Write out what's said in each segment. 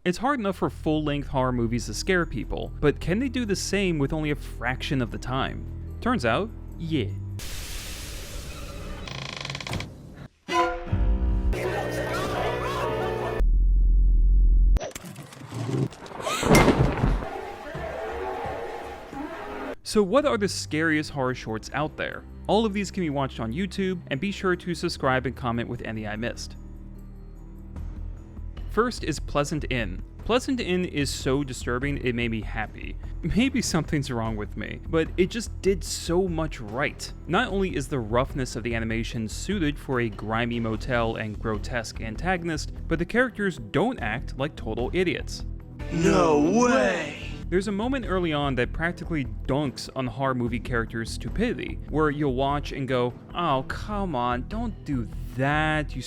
It's hard enough for full-length horror movies to scare people, but can they do the same with only a fraction of the time? Turns out, yeah. So what are the scariest horror shorts out there? All of these can be watched on YouTube, and be sure to subscribe and comment with any I missed. First is Pleasant Inn. Pleasant Inn is so disturbing it made me happy. Maybe something's wrong with me, but it just did so much right. Not only is the roughness of the animation suited for a grimy motel and grotesque antagonist, but the characters don't act like total idiots. No way! There's a moment early on that practically dunks on horror movie characters' stupidity, where you'll watch and go, oh, come on, don't do that, you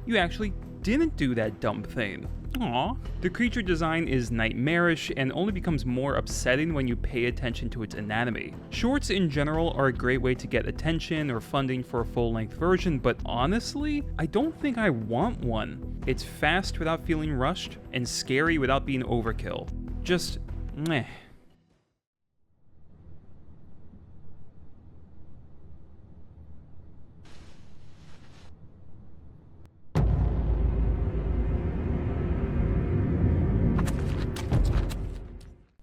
you actually didn't do that dumb thing. Aww. The creature design is nightmarish and only becomes more upsetting when you pay attention to its anatomy. Shorts in general are a great way to get attention or funding for a full-length version, but honestly, I don't think I want one. It's fast without feeling rushed, and scary without being overkill. Just, meh.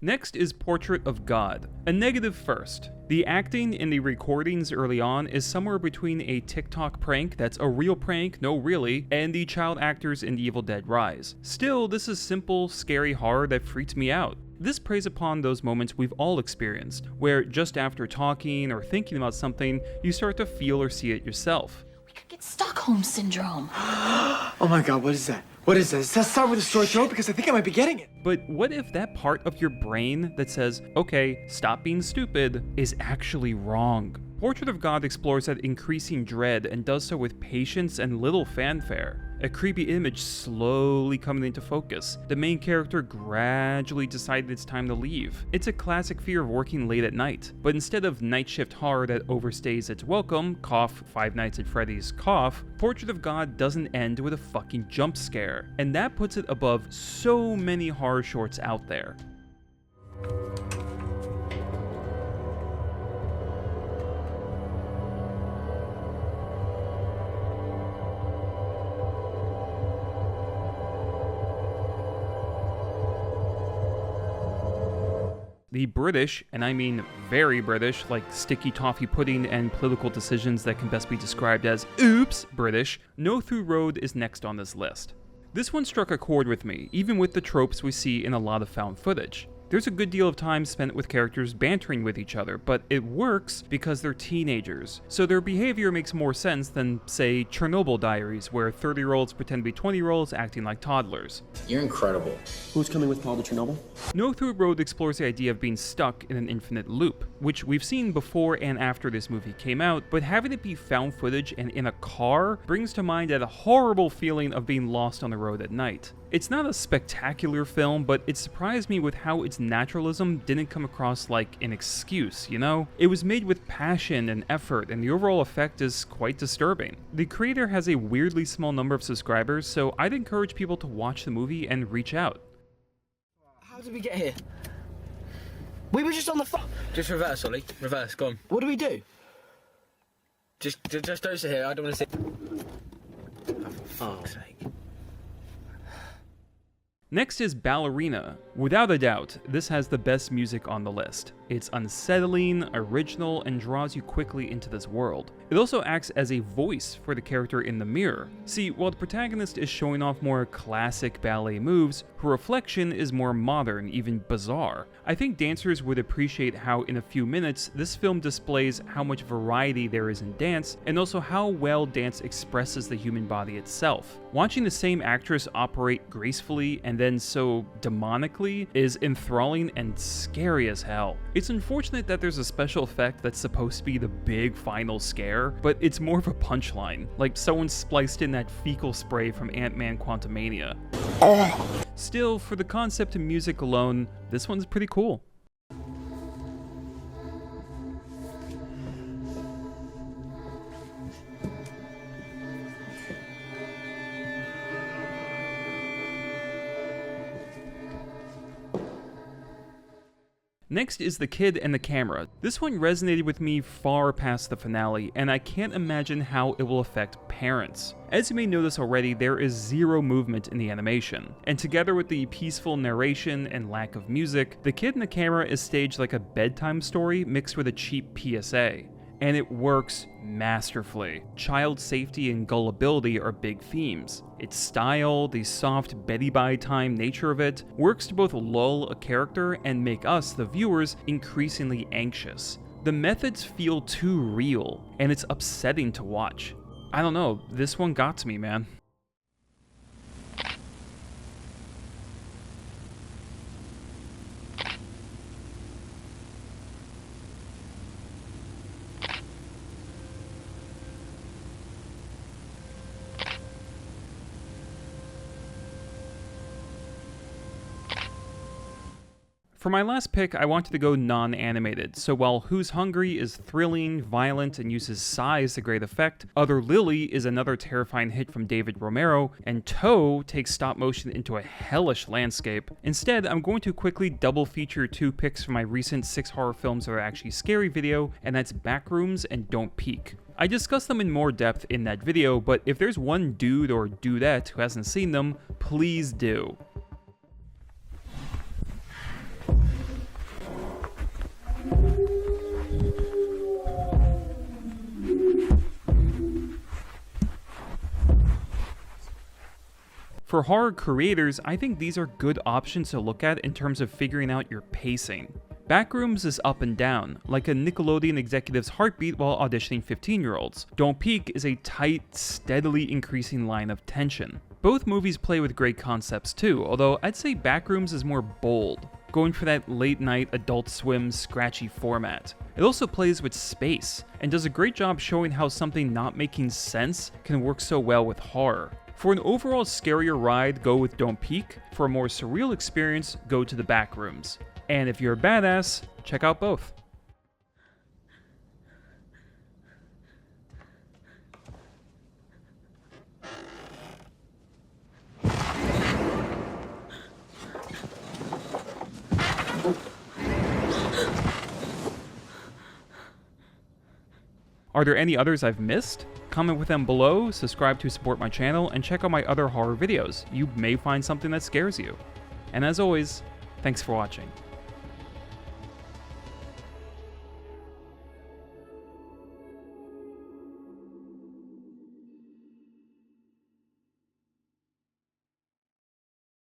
Next is Portrait of God. A negative first. The acting in the recordings early on is somewhere between a TikTok prank that's a real prank, no really, and the child actors in Evil Dead Rise. Still, this is simple, scary horror that freaks me out. This preys upon those moments we've all experienced, where just after talking or thinking about something, you start to feel or see it yourself. We could get Stockholm Syndrome. Oh my god, what is that? What is this? Let's start with a sore throat because I think I might be getting it. But what if that part of your brain that says, okay, stop being stupid, is actually wrong? Portrait of God explores that increasing dread and does so with patience and little fanfare. A creepy image slowly coming into focus. The main character gradually decided it's time to leave. It's a classic fear of working late at night, but instead of night shift horror that overstays its welcome, cough, Five Nights at Freddy's cough, Portrait of God doesn't end with a fucking jump scare, and that puts it above so many horror shorts out there. The British, and I mean very British, like sticky toffee pudding and political decisions that can best be described as oops British, No Through Road is next on this list. This one struck a chord with me, even with the tropes we see in a lot of found footage. There's a good deal of time spent with characters bantering with each other, but it works because they're teenagers, so their behavior makes more sense than, say, Chernobyl Diaries, where 30-year-olds pretend to be 20-year-olds acting like toddlers. You're incredible. Who's coming with Paul to Chernobyl? No Through Road explores the idea of being stuck in an infinite loop, which we've seen before and after this movie came out, but having it be found footage and in a car brings to mind that horrible feeling of being lost on the road at night. It's not a spectacular film, but it surprised me with how its naturalism didn't come across like an excuse, you know? It was made with passion and effort, and the overall effect is quite disturbing. The creator has a weirdly small number of subscribers, so I'd encourage people to watch the movie and reach out. How did we get here? We were just on the phone. Just reverse, Ollie. Reverse, go on. What do we do? Just don't sit here, I don't want to sit. Oh, for fuck's sake. Next is Ballerina. Without a doubt, this has the best music on the list. It's unsettling, original, and draws you quickly into this world. It also acts as a voice for the character in the mirror. See, while the protagonist is showing off more classic ballet moves, her reflection is more modern, even bizarre. I think dancers would appreciate how in a few minutes, this film displays how much variety there is in dance, and also how well dance expresses the human body itself. Watching the same actress operate gracefully and then so demonically is enthralling and scary as hell. It's unfortunate that there's a special effect that's supposed to be the big final scare, but it's more of a punchline, like someone spliced in that fecal spray from Ant-Man Quantumania. Still, for the concept and music alone, this one's pretty cool. Next is The Kid and the Camera. This one resonated with me far past the finale, and I can't imagine how it will affect parents. As you may notice already, there is zero movement in the animation, and together with the peaceful narration and lack of music, The Kid and the Camera is staged like a bedtime story mixed with a cheap PSA. And it works masterfully. Child safety and gullibility are big themes. Its style, the soft Betty Bye time nature of it, works to both lull a character and make us, the viewers, increasingly anxious. The methods feel too real, and it's upsetting to watch. I don't know, this one got to me, man. For my last pick, I wanted to go non-animated, so while Who's Hungry is thrilling, violent, and uses size to great effect, Other Lily is another terrifying hit from David Romero, and Toe takes stop motion into a hellish landscape. Instead, I'm going to quickly double feature 2 picks from my recent 6 horror films that are actually scary video, and that's Backrooms and Don't Peek. I discussed them in more depth in that video, but if there's one dude or dudette who hasn't seen them, please do. For horror creators, I think these are good options to look at in terms of figuring out your pacing. Backrooms is up and down, like a Nickelodeon executive's heartbeat while auditioning 15-year-olds. Don't Peek is a tight, steadily increasing line of tension. Both movies play with great concepts too, although I'd say Backrooms is more bold, going for that late-night Adult Swim scratchy format. It also plays with space, and does a great job showing how something not making sense can work so well with horror. For an overall scarier ride, go with Don't Peek. For a more surreal experience, go to the Backrooms. And if you're a badass, check out both. Are there any others I've missed? Comment with them below, subscribe to support my channel, and check out my other horror videos. You may find something that scares you. And as always, thanks for watching.